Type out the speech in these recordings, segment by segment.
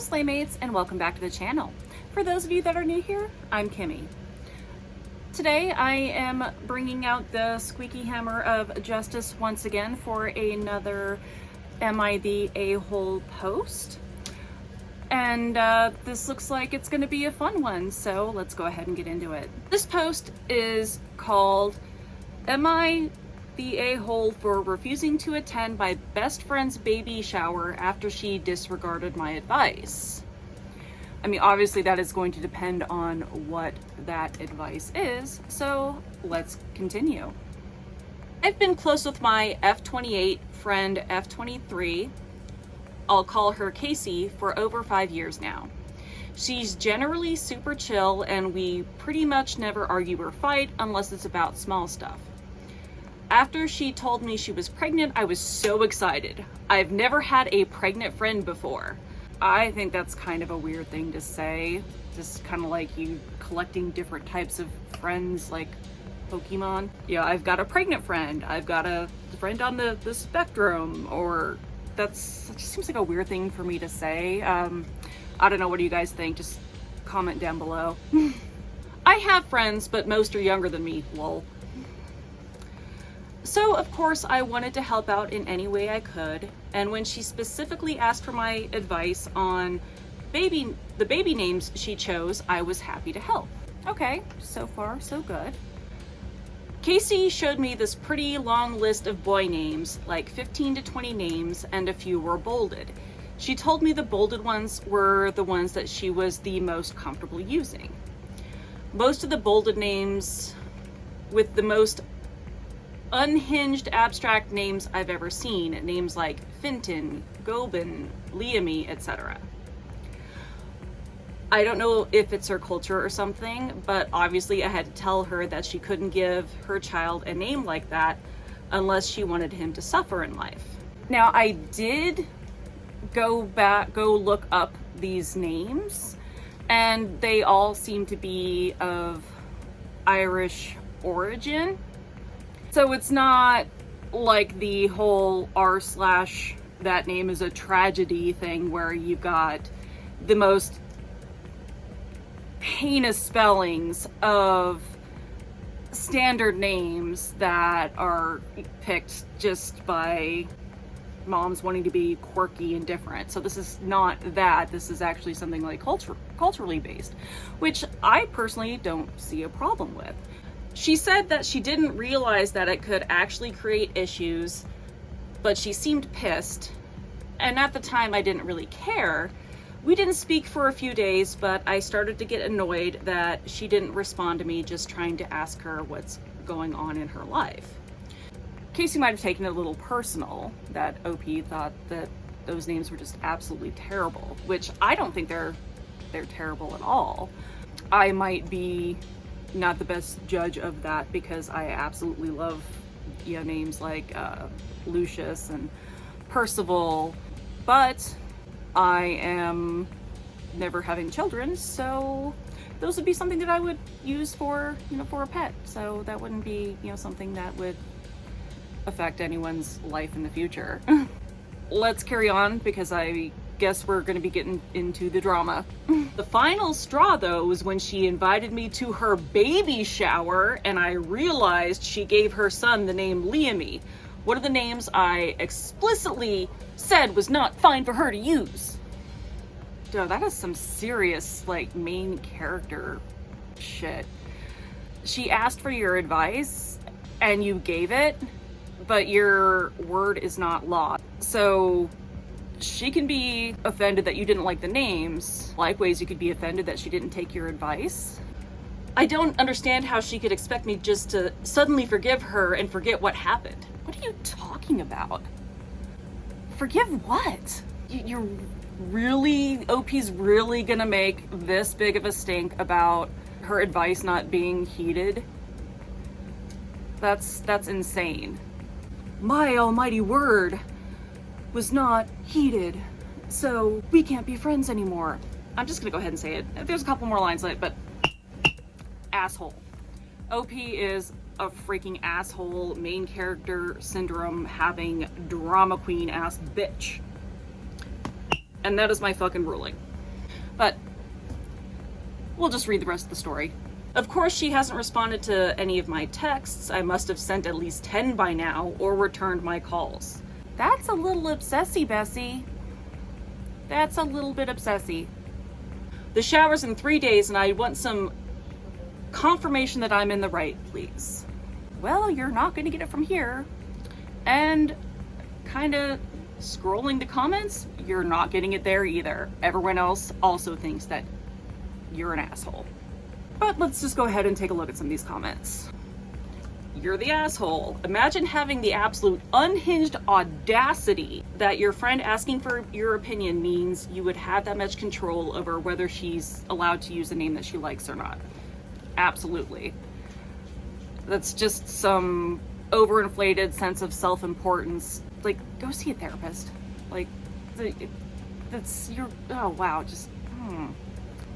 Slaymates, and welcome back to the channel. For those of you that are new here, I'm Kimmy. Today I am bringing out the squeaky hammer of justice once again for another Am I the A-hole post? And this looks like it's going to be a fun one, so let's go ahead and get into it. This post is called Am I the A-hole for refusing to attend my best friend's baby shower after she disregarded my advice? I mean, obviously that is going to depend on what that advice is, so let's continue. I've been close with my F28 friend F23, I'll call her Casey, for over 5 years now. She's generally super chill and we pretty much never argue or fight unless it's about small stuff. After she told me she was pregnant, I was so excited. I've never had a pregnant friend before. I think that's kind of a weird thing to say. Just kind of like you collecting different types of friends like Pokemon. Yeah, I've got a pregnant friend. I've got a friend on the spectrum, or that just seems like a weird thing for me to say. I don't know, what do you guys think? Just comment down below. I have friends, but most are younger than me, lol. So, of course, I wanted to help out in any way I could, and when she specifically asked for my advice on the baby names she chose, I was happy to help. Okay, so far so good. Casey showed me this pretty long list of boy names, like 15 to 20 names, and a few were bolded. She told me the bolded ones were the ones that she was the most comfortable using. Most of the bolded names with the most unhinged abstract names I've ever seen, names like Finton, Gobin, Liamy, etc. I don't know if it's her culture or something, but obviously I had to tell her that she couldn't give her child a name like that unless she wanted him to suffer in life. Now, I did go look up these names, and they all seem to be of Irish origin. So it's not like the whole r/that name is a tragedy thing where you've got the most heinous spellings of standard names that are picked just by moms wanting to be quirky and different. So this is not that. This is actually something like culturally based, which I personally don't see a problem with. She said that she didn't realize that it could actually create issues, but she seemed pissed. And at the time, I didn't really care. We didn't speak for a few days, but I started to get annoyed that she didn't respond to me just trying to ask her what's going on in her life. Casey might have taken it a little personal that OP thought that those names were just absolutely terrible, which I don't think they're terrible at all. I might be not the best judge of that because I absolutely love names like Lucius and Percival, but I am never having children, so those would be something that I would use for a pet. So that wouldn't be something that would affect anyone's life in the future. Let's carry on because I guess we're going to be getting into the drama. The final straw, though, was when she invited me to her baby shower and I realized she gave her son the name Liamy, one of the names I explicitly said was not fine for her to use. Dude, that is some serious, main character shit. She asked for your advice and you gave it, but your word is not law. So she can be offended that you didn't like the names. Likewise, you could be offended that she didn't take your advice. I don't understand how she could expect me just to suddenly forgive her and forget what happened. What are you talking about? Forgive what? You're really, OP's really gonna make this big of a stink about her advice not being heeded? That's insane. My almighty word was not heeded, so we can't be friends anymore. I'm just gonna go ahead and say it. There's a couple more lines left, but asshole. OP is a freaking asshole, main character syndrome having drama queen ass bitch. And that is my fucking ruling. But we'll just read the rest of the story. Of course, she hasn't responded to any of my texts. I must have sent at least 10 by now, or returned my calls. That's a little obsessy, Bessie. That's a little bit obsessy. The shower's in 3 days, and I want some confirmation that I'm in the right, please. Well, you're not going to get it from here. And kind of scrolling the comments, you're not getting it there either. Everyone else also thinks that you're an asshole. But let's just go ahead and take a look at some of these comments. You're the asshole. Imagine having the absolute unhinged audacity that your friend asking for your opinion means you would have that much control over whether she's allowed to use a name that she likes or not. Absolutely. That's just some overinflated sense of self-importance. Like, go see a therapist. Like, that's your, oh wow, just,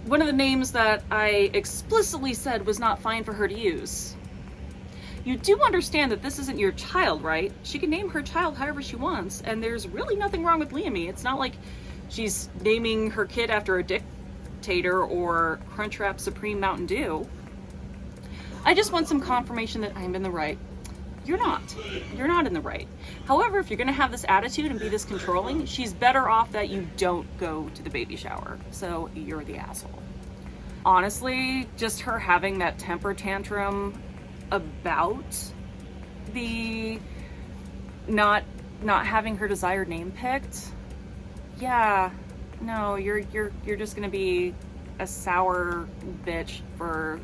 One of the names that I explicitly said was not fine for her to use. You do understand that this isn't your child, right? She can name her child however she wants, and there's really nothing wrong with Liam-y. It's not like she's naming her kid after a dictator or Crunchwrap Supreme Mountain Dew. I just want some confirmation that I'm in the right. You're not. You're not in the right. However, if you're gonna have this attitude and be this controlling, she's better off that you don't go to the baby shower. So you're the asshole. Honestly, just her having that temper tantrum about the not having her desired name picked. Yeah, no, you're just gonna be a sour bitch for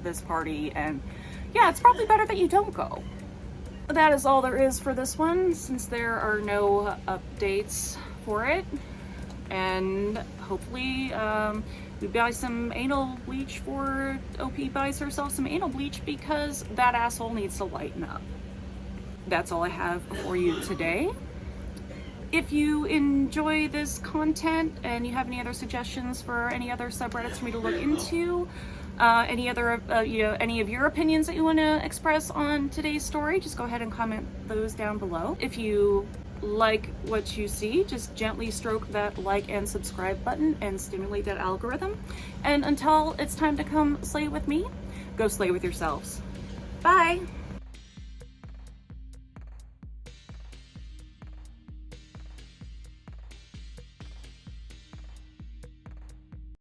this party, and yeah, it's probably better that you don't go. That is all there is for this one, since there are no updates for it. And hopefully we buy some anal bleach for OP buys herself some anal bleach, because that asshole needs to lighten up. That's all I have for you today. If you enjoy this content and you have any other suggestions for any other subreddits for me to look into, any other, any of your opinions that you want to express on today's story, just go ahead and comment those down below. If you like what you see, just gently stroke that like and subscribe button and stimulate that algorithm. And until it's time to come slay with me, go slay with yourselves. Bye!